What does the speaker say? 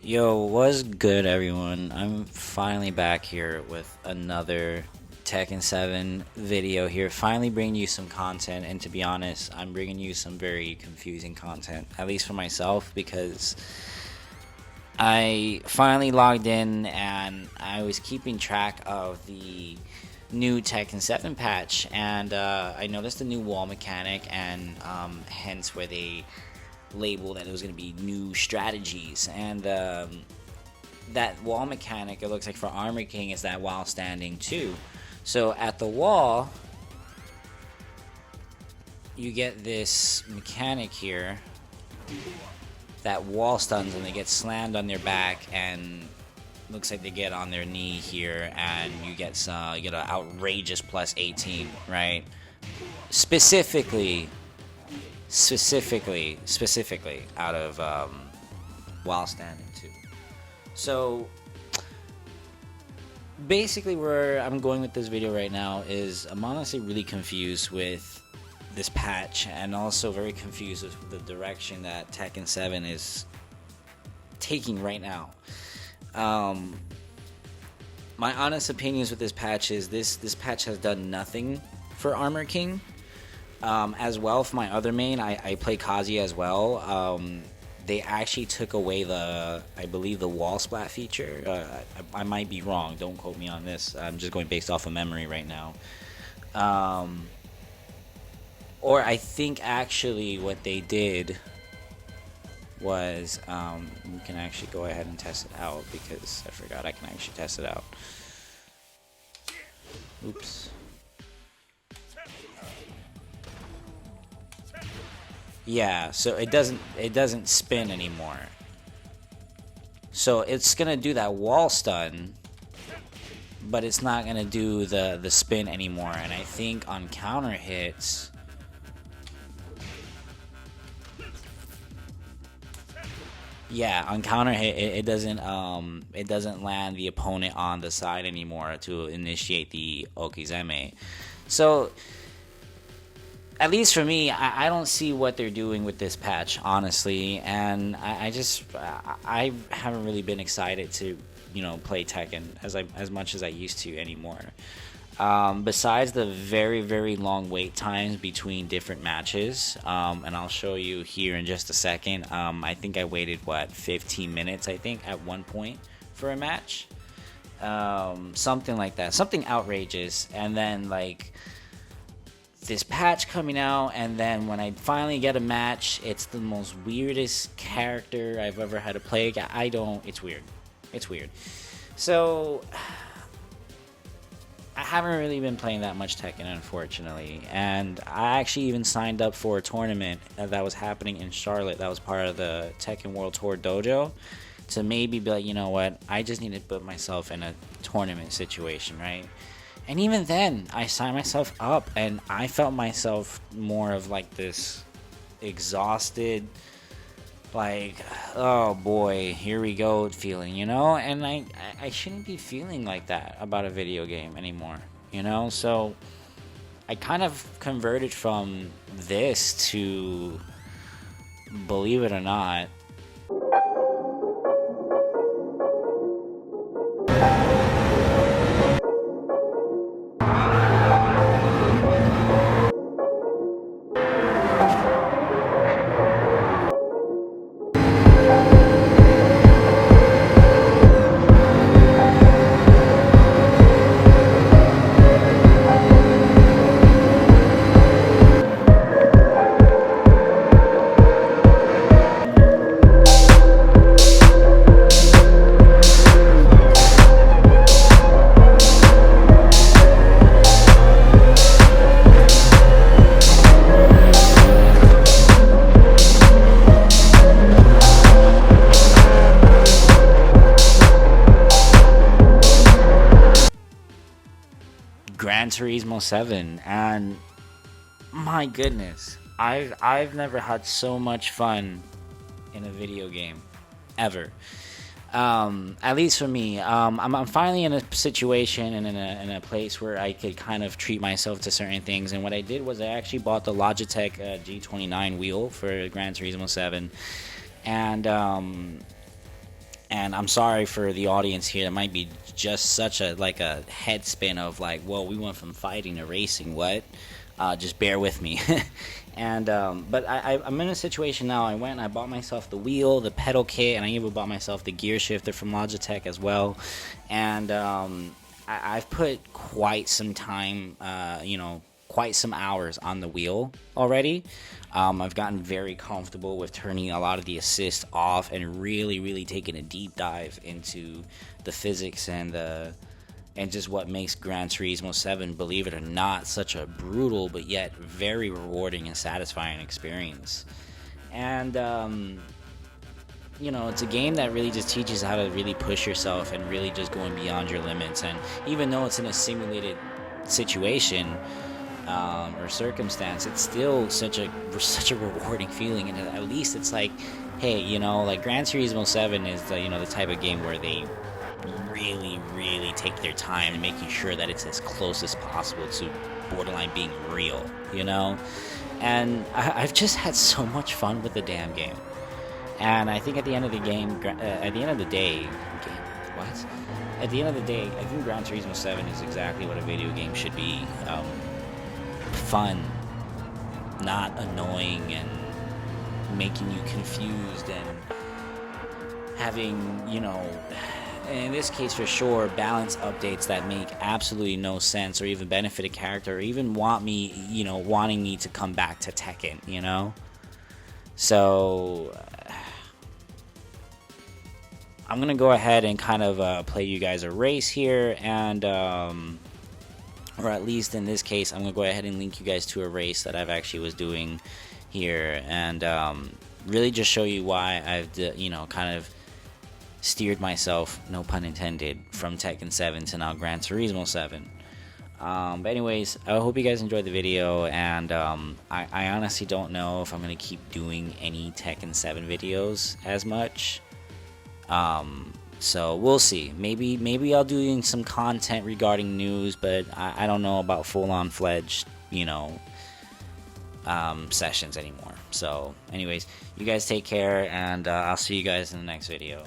Yo, what's good, everyone? I'm finally back here with another Tekken 7 video here. Finally bringing you some content, and to be honest, I'm bringing you some very confusing content, at least for myself, because I finally logged in and I was keeping track of the new Tekken 7 patch, and I noticed a new wall mechanic, and hence where they label that it was going to be new strategies. And that wall mechanic, it looks like for Armor King, is that while standing too. So at the wall, you get this mechanic here that wall stuns and they get slammed on their back, and looks like they get on their knee here, and you get an outrageous plus 18, right? Specifically out of while standing too. So basically where I'm going with this video right now is I'm honestly really confused with this patch, and also very confused with the direction that Tekken 7 is taking right now. My honest opinions with this patch is this patch has done nothing for Armor King. As well, for my other main, I play Kazuya as well. They actually took away I believe the wall splat feature. I might be wrong, don't quote me on this. I'm just going based off of memory right now. Or I think actually what they did was, we can actually go ahead and test it out, because I forgot I can actually test it out. Oops. Yeah, so it doesn't spin anymore. So it's gonna do that wall stun, but it's not gonna do the spin anymore. And I think on counter hits, yeah, on counter hit it doesn't land the opponent on the side anymore to initiate the Okizeme. So at least for me, I don't see what they're doing with this patch, honestly, and I haven't really been excited to, play Tekken as much as I used to anymore. Besides the very, very long wait times between different matches, and I'll show you here in just a second. I think I waited 15 minutes, I think, at one point for a match, something like that, something outrageous, and then this patch coming out, and then when I finally get a match, it's the most weirdest character I've ever had to play. It's weird. So I haven't really been playing that much Tekken, unfortunately, and I actually even signed up for a tournament that was happening in Charlotte that was part of the Tekken World Tour Dojo, to maybe be like, you know what, I just need to put myself in a tournament situation, right? And even then, I signed myself up, and I felt myself more of this exhausted, oh boy, here we go feeling, And I shouldn't be feeling like that about a video game anymore, So I kind of converted from this to, believe it or not, Gran Turismo 7, and my goodness, I've never had so much fun in a video game ever. At least for me, I'm finally in a situation and in a place where I could kind of treat myself to certain things. And what I did was I actually bought the Logitech G29 wheel for Gran Turismo 7, and And I'm sorry for the audience here. It might be just such a like a head spin of like, whoa, we went from fighting to racing. What? Just bear with me. And but I'm in a situation now. I went and I bought myself the wheel, the pedal kit, and I even bought myself the gear shifter from Logitech as well. And I've put quite some time, quite some hours on the wheel already. I've gotten very comfortable with turning a lot of the assist off and really, really taking a deep dive into the physics and just what makes Gran Turismo 7, believe it or not, such a brutal but yet very rewarding and satisfying experience. And it's a game that really just teaches how to really push yourself and really just going beyond your limits. And even though it's in a simulated situation or circumstance, it's still such a rewarding feeling. And at least it's like, hey, like Gran Turismo 7 is the type of game where they really, really take their time in making sure that it's as close as possible to borderline being real, And I've just had so much fun with the damn game. And I think at the end of the day, I think Gran Turismo 7 is exactly what a video game should be. Fun, not annoying and making you confused and having, in this case for sure, balance updates that make absolutely no sense or even benefit a character or even wanting me to come back to Tekken, So I'm going to go ahead and kind of play you guys a race here, and or at least in this case, I'm going to go ahead and link you guys to a race that I've actually was doing here, and really just show you why I've, kind of steered myself, no pun intended, from Tekken 7 to now Gran Turismo 7. But anyways, I hope you guys enjoyed the video, and I honestly don't know if I'm going to keep doing any Tekken 7 videos as much. So we'll see. Maybe I'll do some content regarding news, but I don't know about full-on fledged, sessions anymore. So anyways, you guys take care, and I'll see you guys in the next video.